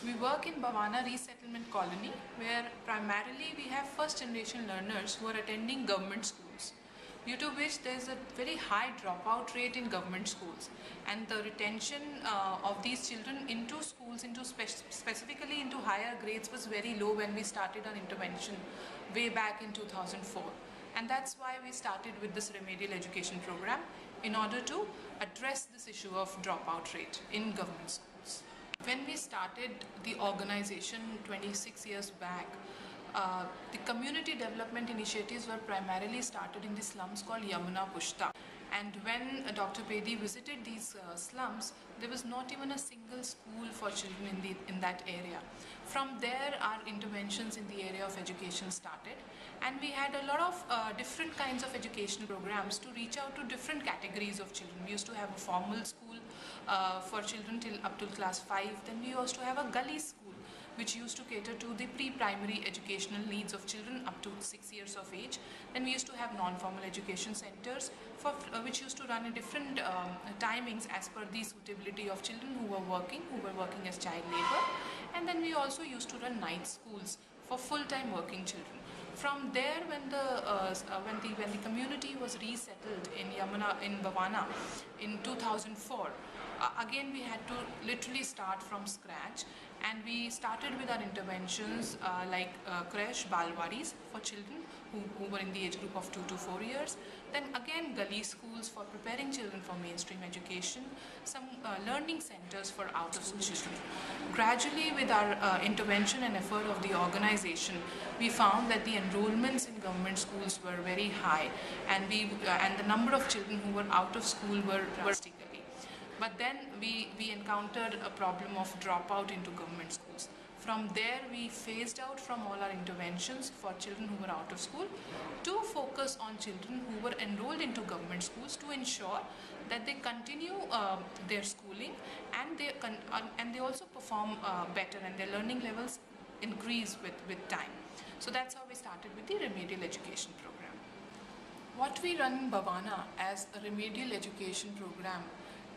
We work in Bhavana Resettlement Colony, where primarily we have first generation learners who are attending government schools, due to which there is a very high dropout rate in government schools, and the retention of these children into schools, specifically into higher grades, was very low when we started our intervention way back in 2004. And that's why we started with this remedial education program, in order to address this issue of dropout rate in government schools. When we started the organization 26 years back, the community development initiatives were primarily started in the slums called Yamuna Pushta. And when Dr. Bedi visited these slums, there was not even a single school for children in that area. From there, our interventions in the area of education started, and we had a lot of different kinds of educational programs to reach out to different categories of children. We used to have a formal school for children up till class 5. Then we used to have a gully school, which used to cater to the pre-primary educational needs of children up to 6 years of age. Then we used to have non-formal education centers which used to run in different timings as per the suitability of children who were working as child labor. And then we also used to run night schools for full-time working children. From there, when the community was resettled in Bhavana in 2004, again we had to literally start from scratch, and we started with our interventions like creche balwadis for children who were in the age group of 2 to 4 years. Then again gully schools for preparing children for mainstream education, some learning centers for out-of-school children. Gradually, with our intervention and effort of the organization, we found that the enrollments in government schools were very high, and the number of children who were out of school were drastically. But then we encountered a problem of dropout into government schools. From there, we phased out from all our interventions for children who were out of school to focus on children who were enrolled into government schools, to ensure that they continue their schooling, and they also perform better, and their learning levels increase with time. So that's how we started with the remedial education program. What we run in Bhavana as a remedial education program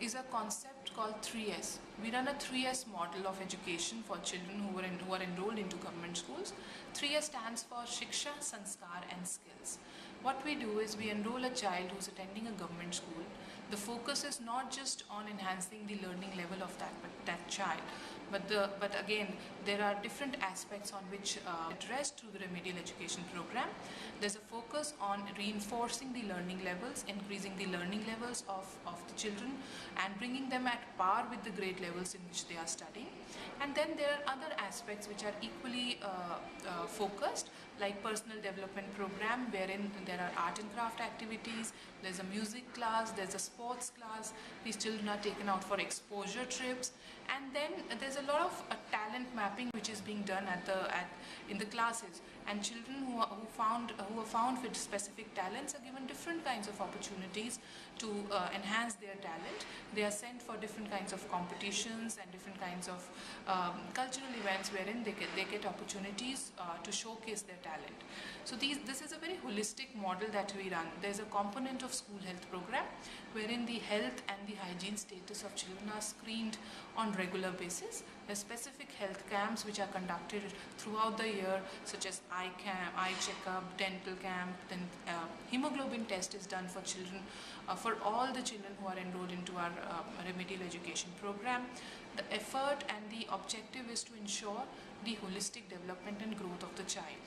is a concept called 3S. We run a 3S model of education for children who are enrolled into government schools. 3S stands for Shiksha, Sanskar and Skills. What we do is we enroll a child who's attending a government school. The focus is not just on enhancing the learning level of that child, but again, there are different aspects on which addressed through the remedial education program. There's a focus on reinforcing the learning levels, increasing the learning levels of the children, and bringing them at par with the grade levels in which they are studying. And then there are other aspects which are equally focused, like personal development program, wherein there are art and craft activities, there's a music class, there's a sports class. These children are taken out for exposure trips, and then there's a lot of talent mapping which is being done in the classes, and children who are found with specific talents are given different kinds of opportunities to enhance their talent. They are sent for different kinds of competitions and different kinds of cultural events wherein they get opportunities to showcase their talent. So this is a very holistic model that we run. There's a component of school health program wherein the health and the hygiene status of children are screened on regular basis. There's specific health camps which are conducted throughout the year, such as eye checkup, dental camp, then hemoglobin test is done for children, for all the children who are enrolled into our remedial education program. The effort and the objective is to ensure the holistic development and growth of the child.